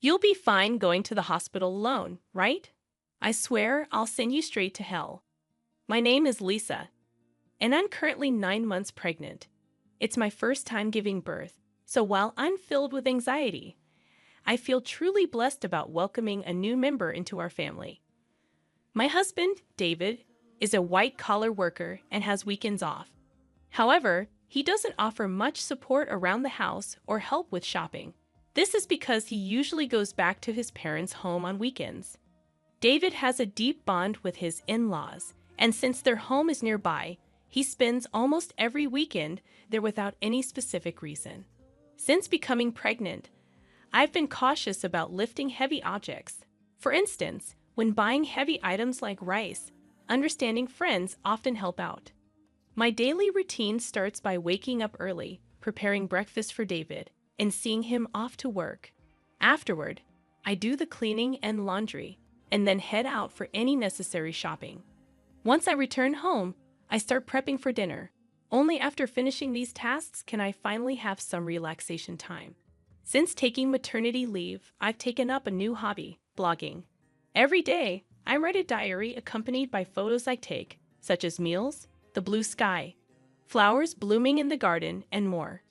You'll be fine going to the hospital alone, right? I swear I'll send you straight to hell. My name is Lisa, and I'm currently 9 months pregnant. It's my first time giving birth, so while I'm filled with anxiety, I feel truly blessed about welcoming a new member into our family. My husband, David, is a white-collar worker and has weekends off. However, he doesn't offer much support around the house or help with shopping. This is because he usually goes back to his parents' home on weekends. David has a deep bond with his in-laws, and since their home is nearby, he spends almost every weekend there without any specific reason. Since becoming pregnant, I've been cautious about lifting heavy objects. For instance, when buying heavy items like rice, understanding friends often help out. My daily routine starts by waking up early, preparing breakfast for David, and seeing him off to work. Afterward, I do the cleaning and laundry, and then head out for any necessary shopping. Once I return home, I start prepping for dinner. Only after finishing these tasks can I finally have some relaxation time. Since taking maternity leave, I've taken up a new hobby, blogging. Every day, I write a diary accompanied by photos I take, such as meals, the blue sky, flowers blooming in the garden, and more.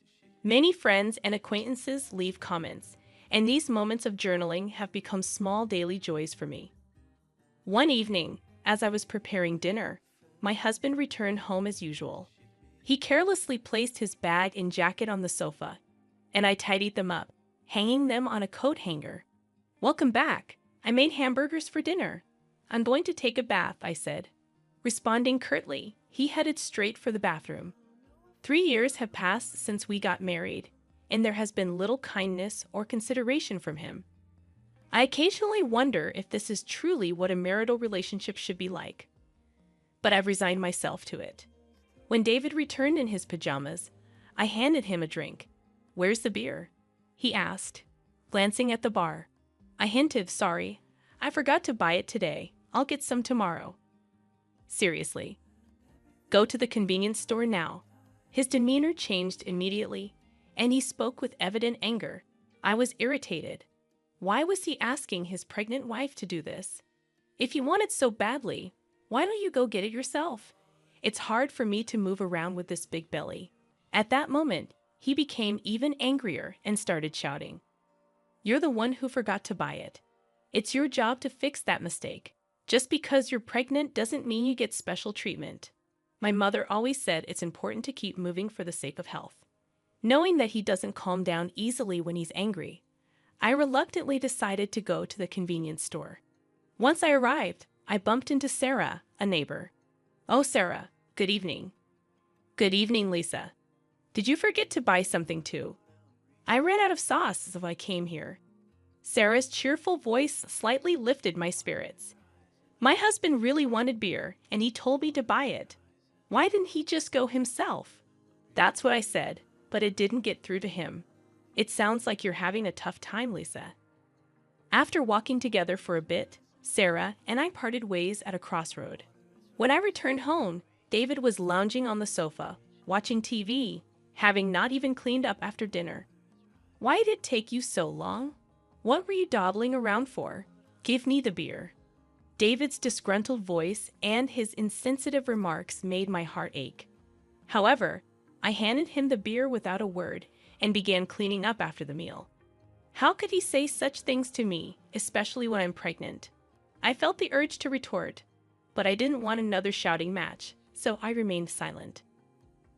Many friends and acquaintances leave comments, and these moments of journaling have become small daily joys for me. One evening, as I was preparing dinner, my husband returned home as usual. He carelessly placed his bag and jacket on the sofa, and I tidied them up, hanging them on a coat hanger. "Welcome back. I made hamburgers for dinner. I'm going to take a bath," I said. Responding curtly, he headed straight for the bathroom. 3 years have passed since we got married, and there has been little kindness or consideration from him. I occasionally wonder if this is truly what a marital relationship should be like. But I've resigned myself to it. When David returned in his pajamas, I handed him a drink. "Where's the beer?" he asked, glancing at the bar. I hinted, "Sorry, I forgot to buy it today. I'll get some tomorrow." "Seriously? Go to the convenience store now." His demeanor changed immediately, and he spoke with evident anger. I was irritated. Why was he asking his pregnant wife to do this? If you want it so badly, why don't you go get it yourself? It's hard for me to move around with this big belly. At that moment, he became even angrier and started shouting. "You're the one who forgot to buy it. It's your job to fix that mistake. Just because you're pregnant doesn't mean you get special treatment." My mother always said it's important to keep moving for the sake of health. Knowing that he doesn't calm down easily when he's angry, I reluctantly decided to go to the convenience store. Once I arrived, I bumped into Sarah, a neighbor. "Oh, Sarah, good evening." "Good evening, Lisa. Did you forget to buy something too?" "I ran out of sauce, so I came here." Sarah's cheerful voice slightly lifted my spirits. "My husband really wanted beer, and he told me to buy it. Why didn't he just go himself?" "That's what I said, but it didn't get through to him." "It sounds like you're having a tough time, Lisa." After walking together for a bit, Sarah and I parted ways at a crossroad. When I returned home, David was lounging on the sofa, watching TV, having not even cleaned up after dinner. "Why did it take you so long? What were you dawdling around for? Give me the beer." David's disgruntled voice and his insensitive remarks made my heart ache. However, I handed him the beer without a word and began cleaning up after the meal. How could he say such things to me, especially when I'm pregnant? I felt the urge to retort, but I didn't want another shouting match, so I remained silent.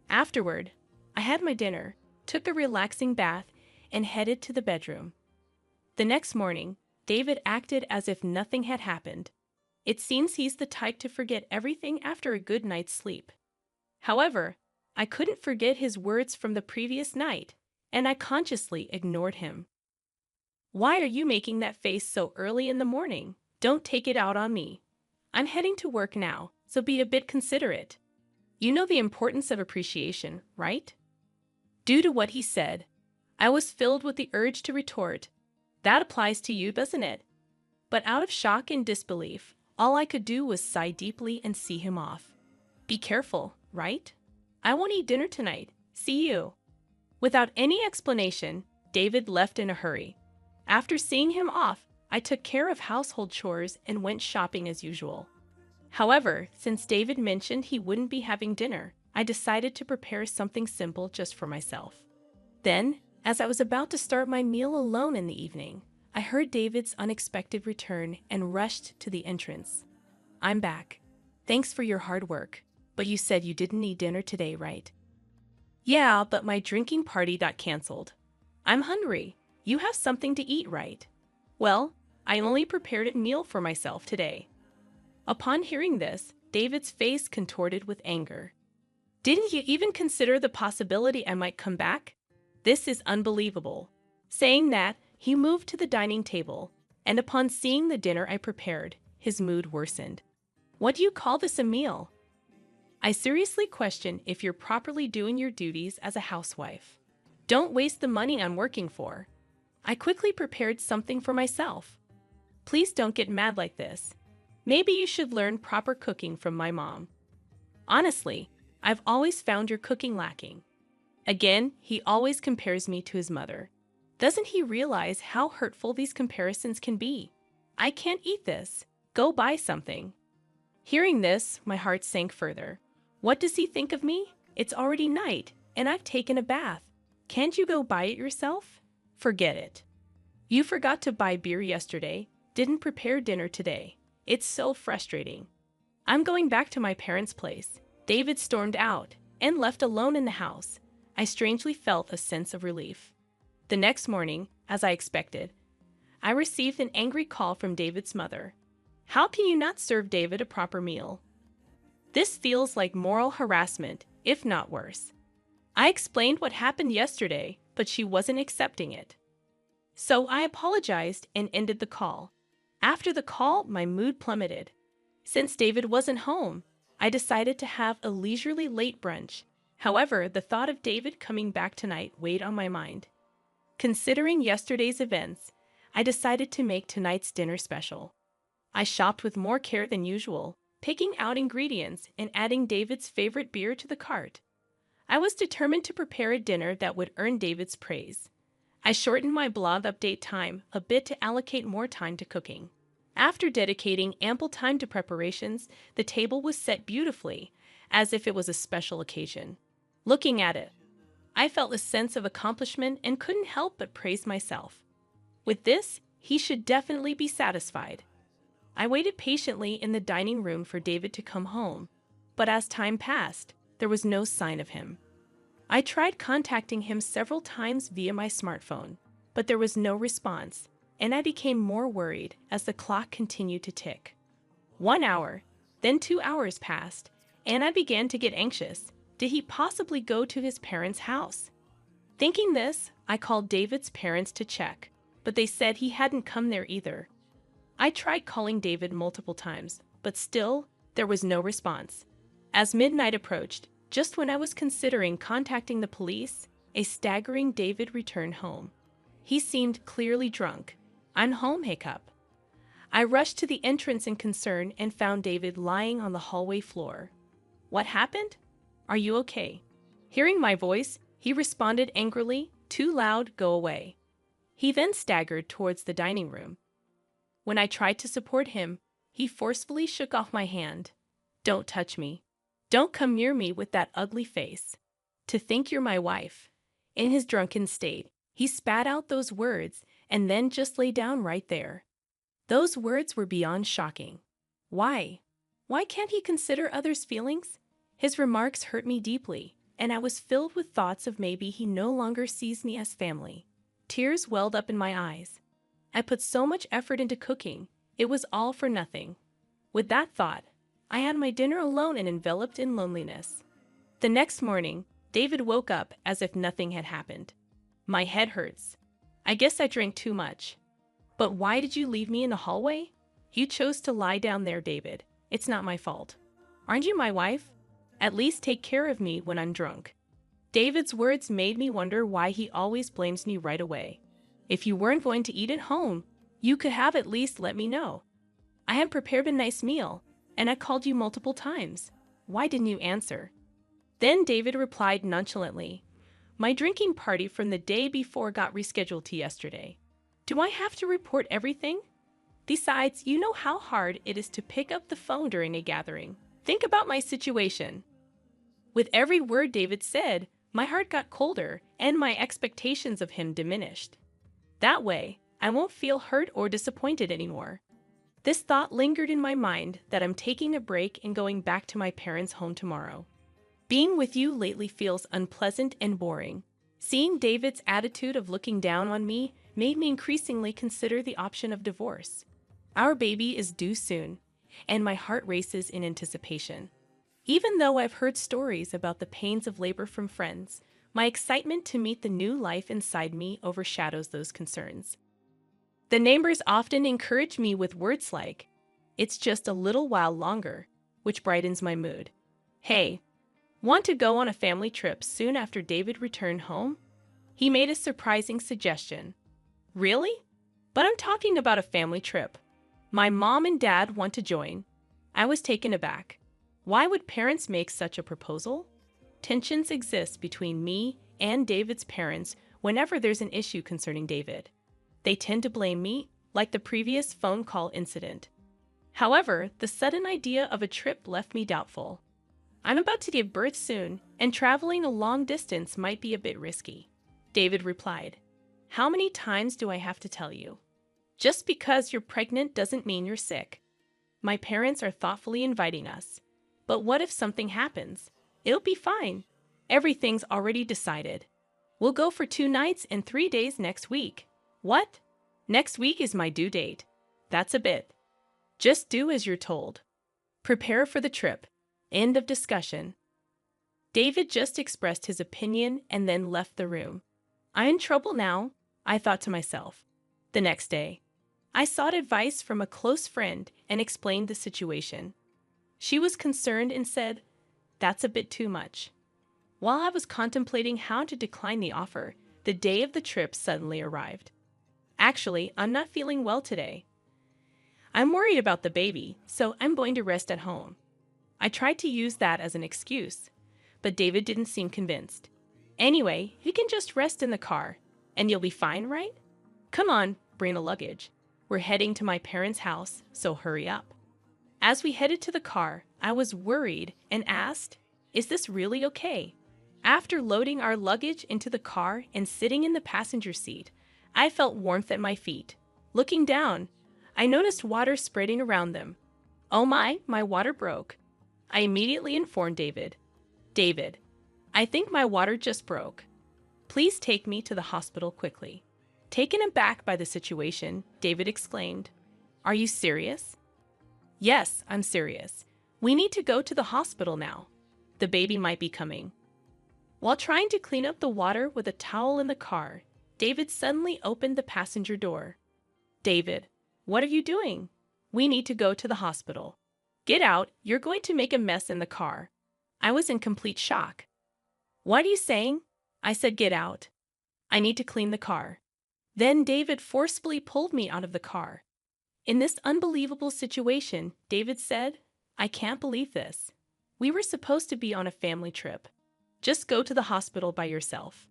Afterward, I had my dinner, took a relaxing bath, and headed to the bedroom. The next morning, David acted as if nothing had happened. It seems he's the type to forget everything after a good night's sleep. However, I couldn't forget his words from the previous night, and I consciously ignored him. "Why are you making that face so early in the morning? Don't take it out on me. I'm heading to work now, so be a bit considerate. You know the importance of appreciation, right?" Due to what he said, I was filled with the urge to retort, "That applies to you, doesn't it?" But out of shock and disbelief, all I could do was sigh deeply and see him off. "Be careful, right? I won't eat dinner tonight. See you." Without any explanation, David left in a hurry. After seeing him off, I took care of household chores and went shopping as usual. However, since David mentioned he wouldn't be having dinner, I decided to prepare something simple just for myself. Then, as I was about to start my meal alone in the evening, I heard David's unexpected return and rushed to the entrance. "I'm back. Thanks for your hard work, but you said you didn't need dinner today, right?" "Yeah, but my drinking party got canceled. I'm hungry. You have something to eat, right?" "Well, I only prepared a meal for myself today." Upon hearing this, David's face contorted with anger. "Didn't you even consider the possibility I might come back? This is unbelievable." Saying that, he moved to the dining table, and upon seeing the dinner I prepared, his mood worsened. "What do you call this a meal? I seriously question if you're properly doing your duties as a housewife. Don't waste the money I'm working for." I quickly prepared something for myself. "Please don't get mad like this. Maybe you should learn proper cooking from my mom. Honestly, I've always found your cooking lacking." Again, he always compares me to his mother. Doesn't he realize how hurtful these comparisons can be? "I can't eat this. Go buy something." Hearing this, my heart sank further. What does he think of me? It's already night, and I've taken a bath. Can't you go buy it yourself? Forget it. You forgot to buy beer yesterday, didn't prepare dinner today. It's so frustrating. "I'm going back to my parents' place." David stormed out, and left alone in the house. I strangely felt a sense of relief. The next morning, as I expected, I received an angry call from David's mother. "How can you not serve David a proper meal? This feels like moral harassment, if not worse." I explained what happened yesterday, but she wasn't accepting it. So I apologized and ended the call. After the call, my mood plummeted. Since David wasn't home, I decided to have a leisurely late brunch. However, the thought of David coming back tonight weighed on my mind. Considering yesterday's events, I decided to make tonight's dinner special. I shopped with more care than usual, picking out ingredients and adding David's favorite beer to the cart. I was determined to prepare a dinner that would earn David's praise. I shortened my blog update time a bit to allocate more time to cooking. After dedicating ample time to preparations, the table was set beautifully, as if it was a special occasion. Looking at it, I felt a sense of accomplishment and couldn't help but praise myself. With this, he should definitely be satisfied. I waited patiently in the dining room for David to come home, but as time passed, there was no sign of him. I tried contacting him several times via my smartphone, but there was no response, and I became more worried as the clock continued to tick. 1 hour, then 2 hours passed, and I began to get anxious. Did he possibly go to his parents' house? Thinking this, I called David's parents to check, but they said he hadn't come there either. I tried calling David multiple times, but still, there was no response. As midnight approached, just when I was considering contacting the police, a staggering David returned home. He seemed clearly drunk. "I'm home, hiccup." I rushed to the entrance in concern and found David lying on the hallway floor. "What happened? Are you okay?" Hearing my voice, he responded angrily, "Too loud, go away." He then staggered towards the dining room. When I tried to support him, he forcefully shook off my hand. "Don't touch me. Don't come near me with that ugly face. To think you're my wife." In his drunken state, he spat out those words and then just lay down right there. Those words were beyond shocking. Why? Why can't he consider others' feelings? His remarks hurt me deeply, and I was filled with thoughts of maybe he no longer sees me as family. Tears welled up in my eyes. I put so much effort into cooking, it was all for nothing. With that thought, I had my dinner alone and enveloped in loneliness. The next morning, David woke up as if nothing had happened. "My head hurts. I guess I drank too much." "But why did you leave me in the hallway?" "You chose to lie down there, David. It's not my fault. Aren't you my wife? At least take care of me when I'm drunk." David's words made me wonder why he always blames me right away. If you weren't going to eat at home, you could have at least let me know. I had prepared a nice meal, and I called you multiple times. Why didn't you answer? Then David replied nonchalantly, "My drinking party from the day before got rescheduled to yesterday." Do I have to report everything? Besides, you know how hard it is to pick up the phone during a gathering. Think about my situation. With every word David said, my heart got colder and my expectations of him diminished. That way, I won't feel hurt or disappointed anymore. This thought lingered in my mind that I'm taking a break and going back to my parents' home tomorrow. Being with you lately feels unpleasant and boring. Seeing David's attitude of looking down on me made me increasingly consider the option of divorce. Our baby is due soon, and my heart races in anticipation. Even though I've heard stories about the pains of labor from friends, my excitement to meet the new life inside me overshadows those concerns. The neighbors often encourage me with words like, "It's just a little while longer," which brightens my mood. "Hey, want to go on a family trip soon after David returned home?" He made a surprising suggestion. Really? But I'm talking about a family trip. My mom and dad want to join. I was taken aback. Why would parents make such a proposal? Tensions exist between me and David's parents whenever there's an issue concerning David. They tend to blame me, like the previous phone call incident. However, the sudden idea of a trip left me doubtful. I'm about to give birth soon, and traveling a long distance might be a bit risky. David replied, "How many times do I have to tell you? Just because you're pregnant doesn't mean you're sick. My parents are thoughtfully inviting us. But what if something happens? It'll be fine. Everything's already decided. We'll go for 2 nights and 3 days next week." What? Next week is my due date. That's a bit. Just do as you're told. Prepare for the trip. End of discussion. David just expressed his opinion and then left the room. I'm in trouble now, I thought to myself. The next day, I sought advice from a close friend and explained the situation. She was concerned and said, "That's a bit too much." While I was contemplating how to decline the offer, the day of the trip suddenly arrived. "Actually, I'm not feeling well today. I'm worried about the baby, so I'm going to rest at home." I tried to use that as an excuse, but David didn't seem convinced. "Anyway, you can just rest in the car, and you'll be fine, right? Come on, bring the luggage. We're heading to my parents' house, so hurry up." As we headed to the car, I was worried and asked, "Is this really okay?" After loading our luggage into the car and sitting in the passenger seat, I felt warmth at my feet. Looking down, I noticed water spreading around them. Oh my water broke. I immediately informed David. "David, I think my water just broke. Please take me to the hospital quickly." Taken aback by the situation, David exclaimed, "Are you serious?" "Yes, I'm serious. We need to go to the hospital now. The baby might be coming." While trying to clean up the water with a towel in the car, David suddenly opened the passenger door. "David, what are you doing? We need to go to the hospital. Get out, you're going to make a mess in the car." I was in complete shock. "What are you saying?" I said, "Get out. I need to clean the car." Then David forcibly pulled me out of the car. In this unbelievable situation, David said, "I can't believe this. We were supposed to be on a family trip. Just go to the hospital by yourself."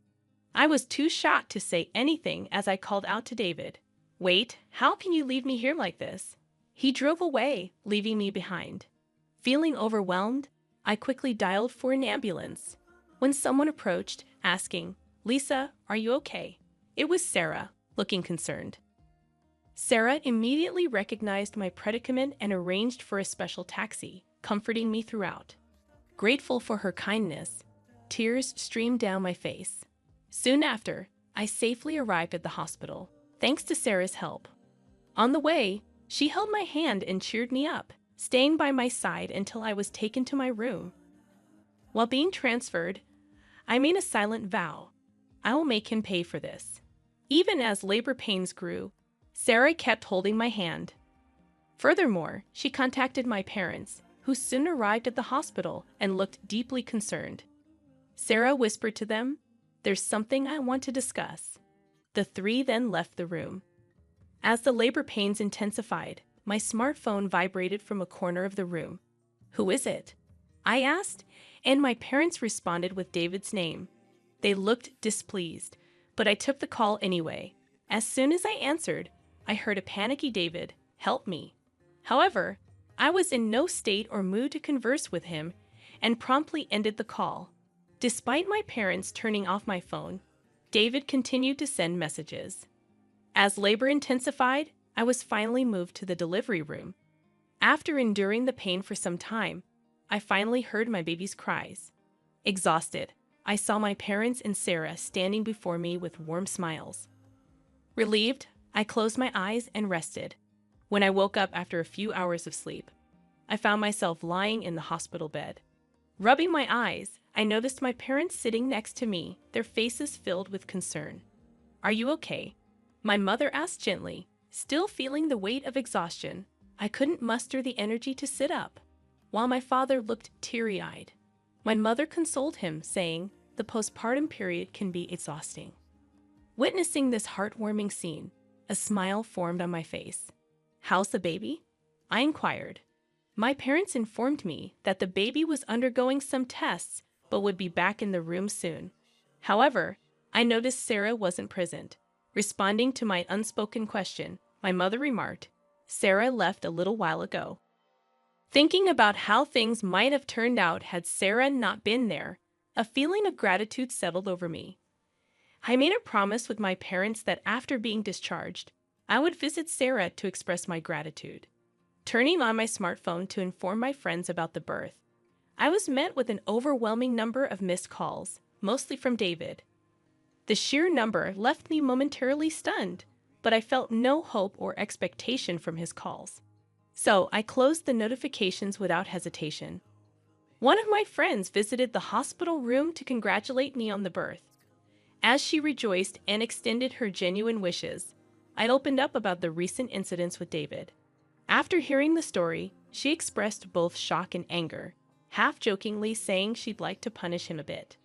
I was too shocked to say anything as I called out to David, "Wait, how can you leave me here like this?" He drove away, leaving me behind. Feeling overwhelmed, I quickly dialed for an ambulance. When someone approached, asking, "Lisa, are you okay?" It was Sarah, looking concerned. Sarah immediately recognized my predicament and arranged for a special taxi, comforting me throughout. Grateful for her kindness, tears streamed down my face. Soon after, I safely arrived at the hospital, thanks to Sarah's help. On the way, she held my hand and cheered me up, staying by my side until I was taken to my room. While being transferred, I made a silent vow. I will make him pay for this. Even as labor pains grew, Sarah kept holding my hand. Furthermore, she contacted my parents, who soon arrived at the hospital and looked deeply concerned. Sarah whispered to them, "There's something I want to discuss." The 3 then left the room. As the labor pains intensified, my smartphone vibrated from a corner of the room. "Who is it?" I asked, and my parents responded with David's name. They looked displeased, but I took the call anyway. As soon as I answered, I heard a panicky David, "Help me." However, I was in no state or mood to converse with him and promptly ended the call. Despite my parents turning off my phone, David continued to send messages. As labor intensified, I was finally moved to the delivery room. After enduring the pain for some time, I finally heard my baby's cries. Exhausted, I saw my parents and Sarah standing before me with warm smiles. Relieved, I closed my eyes and rested. When I woke up after a few hours of sleep, I found myself lying in the hospital bed. Rubbing my eyes, I noticed my parents sitting next to me, their faces filled with concern. "Are you okay?" My mother asked gently, still feeling the weight of exhaustion. I couldn't muster the energy to sit up, while my father looked teary-eyed. My mother consoled him, saying, "The postpartum period can be exhausting." Witnessing this heartwarming scene, a smile formed on my face. "How's the baby?" I inquired. My parents informed me that the baby was undergoing some tests but would be back in the room soon. However, I noticed Sarah wasn't present. Responding to my unspoken question, my mother remarked, "Sarah left a little while ago." Thinking about how things might have turned out had Sarah not been there, a feeling of gratitude settled over me. I made a promise with my parents that after being discharged, I would visit Sarah to express my gratitude. Turning on my smartphone to inform my friends about the birth, I was met with an overwhelming number of missed calls, mostly from David. The sheer number left me momentarily stunned, but I felt no hope or expectation from his calls. So I closed the notifications without hesitation. One of my friends visited the hospital room to congratulate me on the birth. As she rejoiced and extended her genuine wishes, I opened up about the recent incidents with David. After hearing the story, she expressed both shock and anger, half-jokingly saying she'd like to punish him a bit.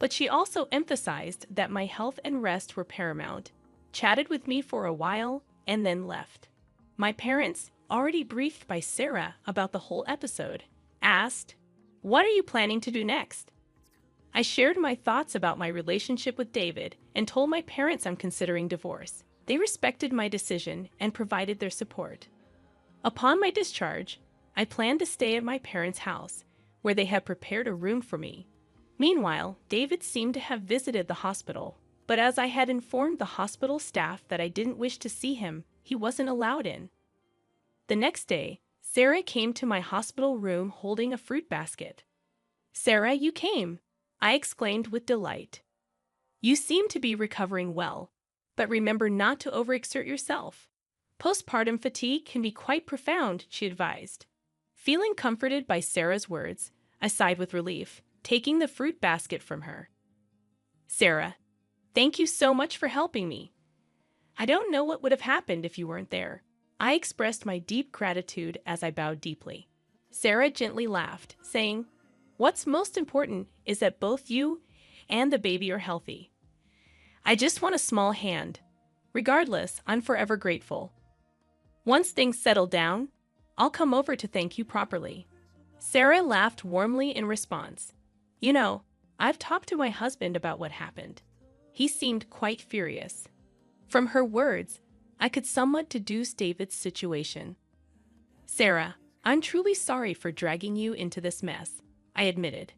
But she also emphasized that my health and rest were paramount, chatted with me for a while, and then left. My parents, already briefed by Sarah about the whole episode, asked, "What are you planning to do next?" I shared my thoughts about my relationship with David and told my parents I'm considering divorce. They respected my decision and provided their support. Upon my discharge, I planned to stay at my parents' house, where they had prepared a room for me. Meanwhile, David seemed to have visited the hospital, but as I had informed the hospital staff that I didn't wish to see him, he wasn't allowed in. The next day, Sarah came to my hospital room holding a fruit basket. "Sarah, you came!" I exclaimed with delight. "You seem to be recovering well, but remember not to overexert yourself. Postpartum fatigue can be quite profound," she advised. Feeling comforted by Sarah's words, I sighed with relief, taking the fruit basket from her. "Sarah, thank you so much for helping me. I don't know what would have happened if you weren't there." I expressed my deep gratitude as I bowed deeply. Sarah gently laughed, saying, "What's most important is that both you and the baby are healthy. I just want a small hand. Regardless, I'm forever grateful. Once things settle down, I'll come over to thank you properly." Sarah laughed warmly in response. "You know, I've talked to my husband about what happened. He seemed quite furious." From her words, I could somewhat deduce David's situation. "Sarah, I'm truly sorry for dragging you into this mess," I admitted.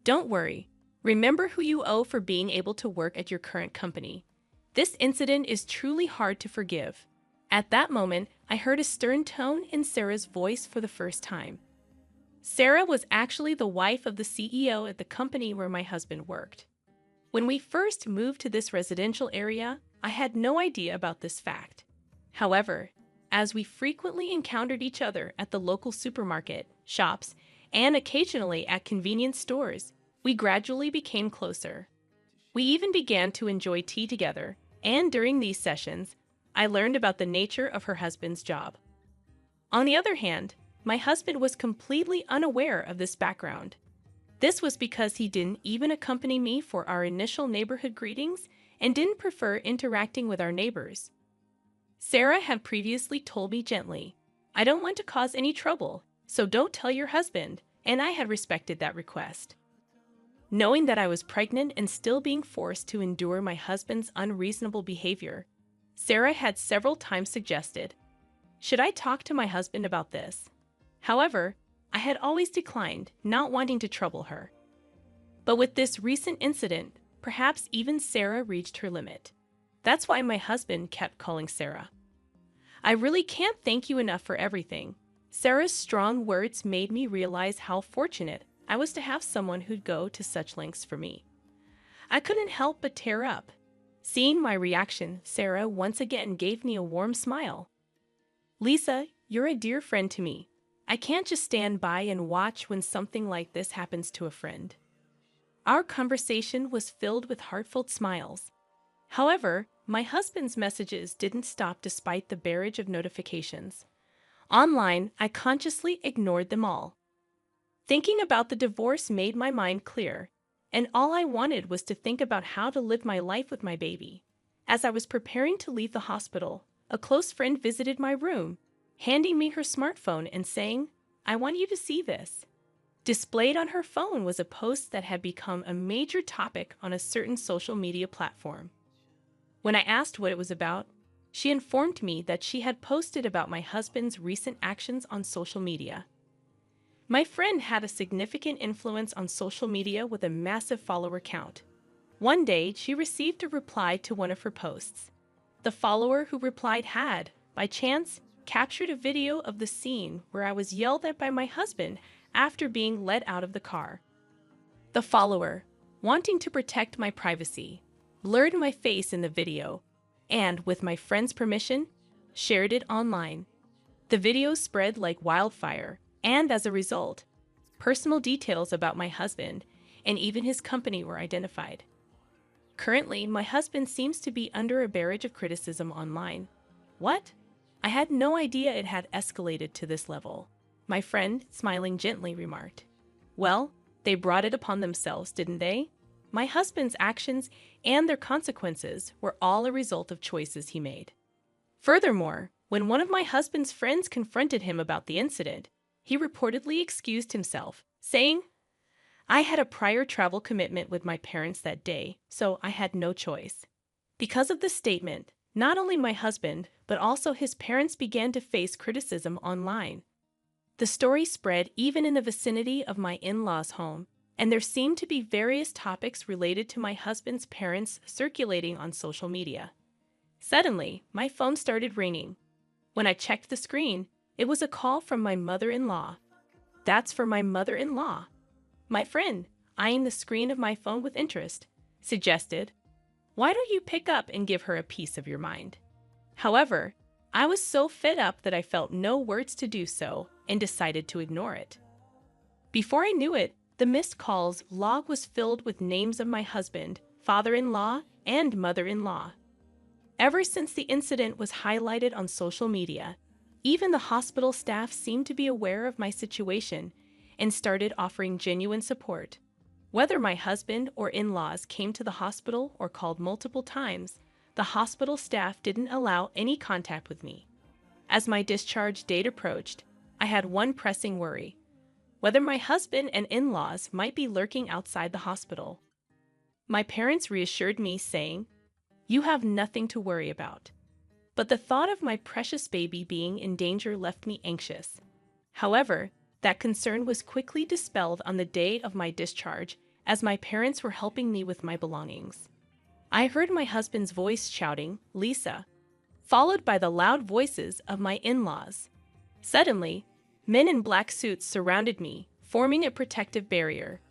"Don't worry. Remember who you owe for being able to work at your current company. This incident is truly hard to forgive." At that moment, I heard a stern tone in Sarah's voice for the first time. Sarah was actually the wife of the CEO at the company where my husband worked. When we first moved to this residential area, I had no idea about this fact. However, as we frequently encountered each other at the local supermarket, shops, and occasionally at convenience stores, we gradually became closer. We even began to enjoy tea together, and during these sessions, I learned about the nature of her husband's job. On the other hand, my husband was completely unaware of this background. This was because he didn't even accompany me for our initial neighborhood greetings and didn't prefer interacting with our neighbors. Sarah had previously told me gently, "I don't want to cause any trouble, so don't tell your husband," and I had respected that request. Knowing that I was pregnant and still being forced to endure my husband's unreasonable behavior, Sarah had several times suggested, "Should I talk to my husband about this?" However, I had always declined, not wanting to trouble her. But with this recent incident, perhaps even Sarah reached her limit. That's why my husband kept calling Sarah. "I really can't thank you enough for everything." Sarah's strong words made me realize how fortunate I was to have someone who'd go to such lengths for me. I couldn't help but tear up. Seeing my reaction, Sarah once again gave me a warm smile. "Lisa, you're a dear friend to me. I can't just stand by and watch when something like this happens to a friend." Our conversation was filled with heartfelt smiles. However, my husband's messages didn't stop despite the barrage of notifications. Online, I consciously ignored them all. Thinking about the divorce made my mind clear, and all I wanted was to think about how to live my life with my baby. As I was preparing to leave the hospital, a close friend visited my room, handing me her smartphone and saying, "I want you to see this." Displayed on her phone was a post that had become a major topic on a certain social media platform. When I asked what it was about, she informed me that she had posted about my husband's recent actions on social media. My friend had a significant influence on social media with a massive follower count. One day, she received a reply to one of her posts. The follower who replied had, by chance, captured a video of the scene where I was yelled at by my husband after being let out of the car. The follower, wanting to protect my privacy, blurred my face in the video and, with my friend's permission, shared it online. The video spread like wildfire, and as a result, personal details about my husband and even his company were identified. Currently, my husband seems to be under a barrage of criticism online. What? I had no idea it had escalated to this level. My friend, smiling gently, remarked. "Well, they brought it upon themselves, didn't they?" My husband's actions and their consequences were all a result of choices he made. Furthermore, when one of my husband's friends confronted him about the incident, he reportedly excused himself, saying, "I had a prior travel commitment with my parents that day, so I had no choice." Because of this statement, not only my husband, but also his parents began to face criticism online. The story spread even in the vicinity of my in-laws' home, and there seemed to be various topics related to my husband's parents circulating on social media. Suddenly, my phone started ringing. When I checked the screen, it was a call from my mother-in-law. "That's for my mother-in-law." My friend, eyeing the screen of my phone with interest, suggested, "Why don't you pick up and give her a piece of your mind?" However, I was so fed up that I felt no words to do so and decided to ignore it. Before I knew it, the missed calls log was filled with names of my husband, father-in-law, and mother-in-law. Ever since the incident was highlighted on social media, even the hospital staff seemed to be aware of my situation and started offering genuine support. Whether my husband or in-laws came to the hospital or called multiple times, the hospital staff didn't allow any contact with me. As my discharge date approached, I had one pressing worry: whether my husband and in-laws might be lurking outside the hospital. My parents reassured me, saying, "You have nothing to worry about." But the thought of my precious baby being in danger left me anxious. However, that concern was quickly dispelled on the day of my discharge, as my parents were helping me with my belongings. I heard my husband's voice shouting, "Lisa," followed by the loud voices of my in-laws. Suddenly, men in black suits surrounded me, forming a protective barrier.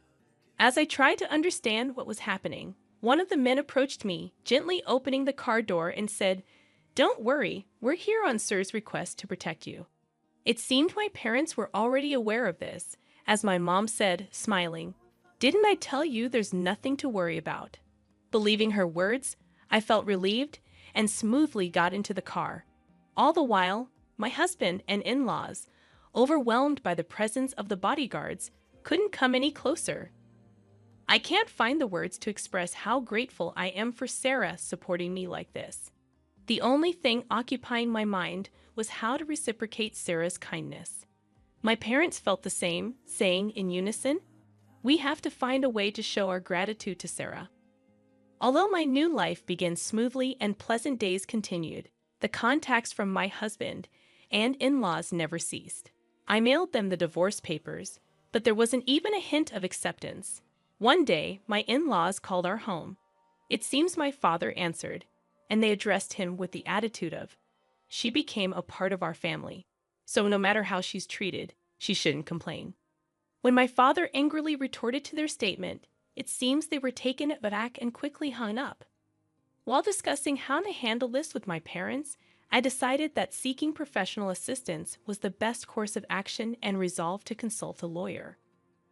As I tried to understand what was happening, one of the men approached me, gently opening the car door and said, "Don't worry, we're here on Sir's request to protect you." It seemed my parents were already aware of this, as my mom said, smiling, "Didn't I tell you there's nothing to worry about?" Believing her words, I felt relieved and smoothly got into the car. All the while, my husband and in-laws, overwhelmed by the presence of the bodyguards, couldn't come any closer. I can't find the words to express how grateful I am for Sarah supporting me like this. The only thing occupying my mind was how to reciprocate Sarah's kindness. My parents felt the same, saying in unison, "We have to find a way to show our gratitude to Sarah." Although my new life began smoothly and pleasant days continued, the contacts from my husband and in-laws never ceased. I mailed them the divorce papers, but there wasn't even a hint of acceptance. One day, my in-laws called our home. It seems my father answered, and they addressed him with the attitude of, "She became a part of our family, so no matter how she's treated, she shouldn't complain." When my father angrily retorted to their statement, it seems they were taken aback and quickly hung up. While discussing how to handle this with my parents, I decided that seeking professional assistance was the best course of action and resolved to consult a lawyer.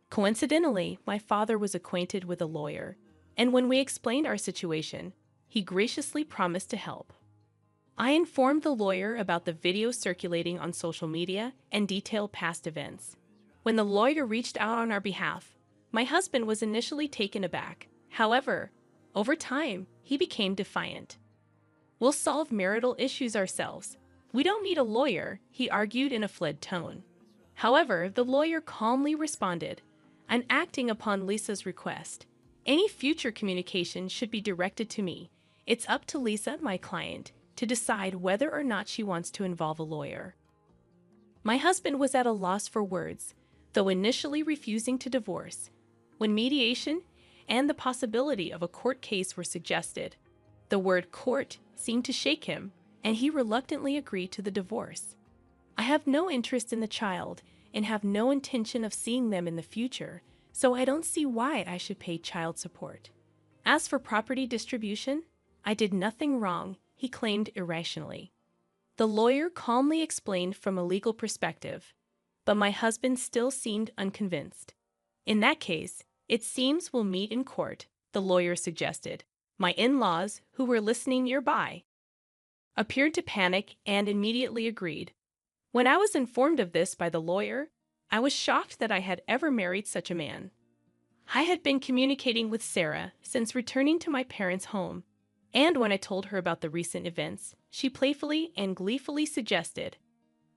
Coincidentally, my father was acquainted with a lawyer, and when we explained our situation, he graciously promised to help. I informed the lawyer about the video circulating on social media and detailed past events. When the lawyer reached out on our behalf, my husband was initially taken aback. However, over time, he became defiant. "We'll solve marital issues ourselves. We don't need a lawyer," he argued in a fled tone. However, the lawyer calmly responded, "I'm acting upon Lisa's request. Any future communication should be directed to me. It's up to Lisa, my client, to decide whether or not she wants to involve a lawyer." My husband was at a loss for words, though initially refusing to divorce. When mediation and the possibility of a court case were suggested, the word court seemed to shake him, and he reluctantly agreed to the divorce. I have no interest in the child and have no intention of seeing them in the future, so I don't see why I should pay child support. As for property distribution, I did nothing wrong, he claimed irrationally. The lawyer calmly explained from a legal perspective, but my husband still seemed unconvinced. "In that case, it seems we'll meet in court," the lawyer suggested. My in-laws, who were listening nearby, appeared to panic and immediately agreed. When I was informed of this by the lawyer, I was shocked that I had ever married such a man. I had been communicating with Sarah since returning to my parents' home, and when I told her about the recent events, she playfully and gleefully suggested,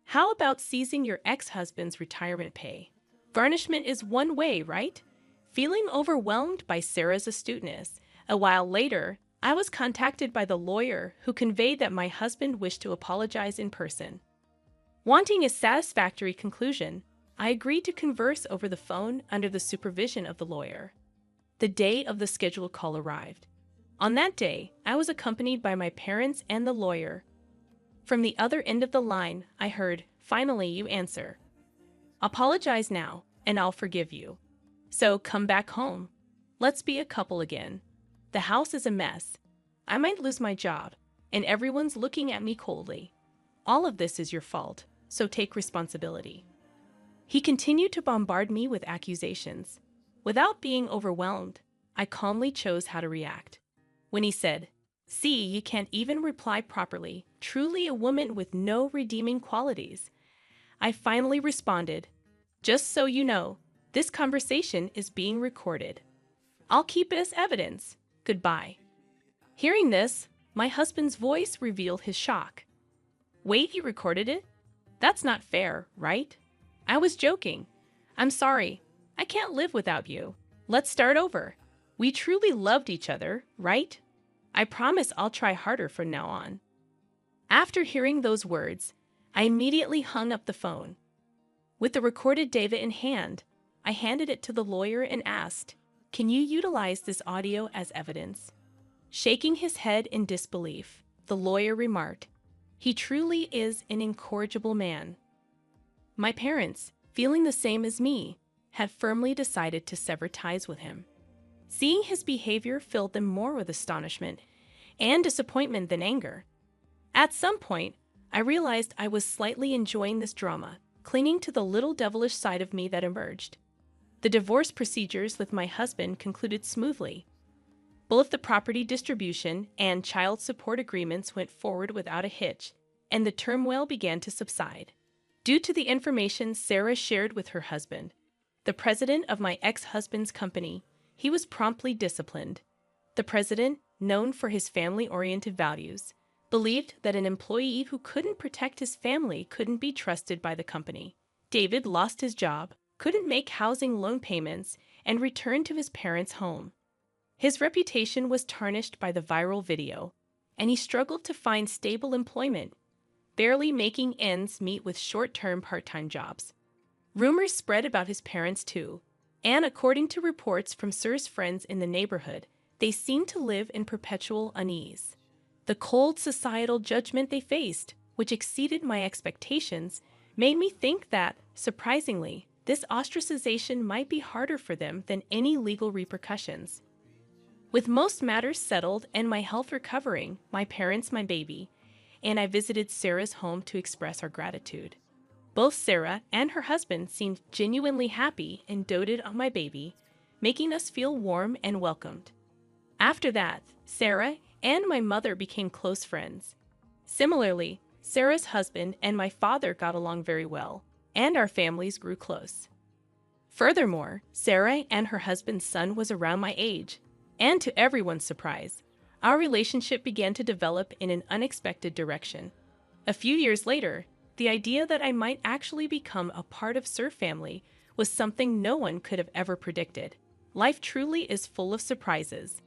"How about seizing your ex-husband's retirement pay? Garnishment is one way, right?" Feeling overwhelmed by Sarah's astuteness, a while later, I was contacted by the lawyer who conveyed that my husband wished to apologize in person. Wanting a satisfactory conclusion, I agreed to converse over the phone under the supervision of the lawyer. The day of the scheduled call arrived. On that day, I was accompanied by my parents and the lawyer. From the other end of the line, I heard, "Finally, you answer. Apologize now, and I'll forgive you. So come back home. Let's be a couple again. The house is a mess. I might lose my job, and everyone's looking at me coldly. All of this is your fault, so take responsibility." He continued to bombard me with accusations. Without being overwhelmed, I calmly chose how to react. When he said, "See, you can't even reply properly, truly a woman with no redeeming qualities," I finally responded, "Just so you know, this conversation is being recorded. I'll keep it as evidence. Goodbye." Hearing this, my husband's voice revealed his shock. "Wait, you recorded it? That's not fair, right?" I was joking. "I'm sorry. I can't live without you. Let's start over. We truly loved each other, right? I promise I'll try harder from now on." After hearing those words, I immediately hung up the phone. With the recorded data in hand, I handed it to the lawyer and asked, "Can you utilize this audio as evidence?" Shaking his head in disbelief, the lawyer remarked, "He truly is an incorrigible man." My parents, feeling the same as me, had firmly decided to sever ties with him. Seeing his behavior filled them more with astonishment and disappointment than anger. At some point, I realized I was slightly enjoying this drama, clinging to the little devilish side of me that emerged. The divorce procedures with my husband concluded smoothly. Both the property distribution and child support agreements went forward without a hitch, and the turmoil began to subside. Due to the information Sarah shared with her husband, the president of my ex-husband's company, he was promptly disciplined. The president, known for his family-oriented values, believed that an employee who couldn't protect his family couldn't be trusted by the company. David lost his job, couldn't make housing loan payments, and returned to his parents' home. His reputation was tarnished by the viral video, and he struggled to find stable employment, barely making ends meet with short-term part-time jobs. Rumors spread about his parents too, and according to reports from Sir's friends in the neighborhood, they seemed to live in perpetual unease. The cold societal judgment they faced, which exceeded my expectations, made me think that, surprisingly, this ostracization might be harder for them than any legal repercussions. With most matters settled and my health recovering, my parents, my baby, and I visited Sarah's home to express our gratitude. Both Sarah and her husband seemed genuinely happy and doted on my baby, making us feel warm and welcomed. After that, Sarah and my mother became close friends. Similarly, Sarah's husband and my father got along very well, and our families grew close. Furthermore, Sarah and her husband's son was around my age, and to everyone's surprise, our relationship began to develop in an unexpected direction. A few years later, the idea that I might actually become a part of Sir family was something no one could have ever predicted. Life truly is full of surprises.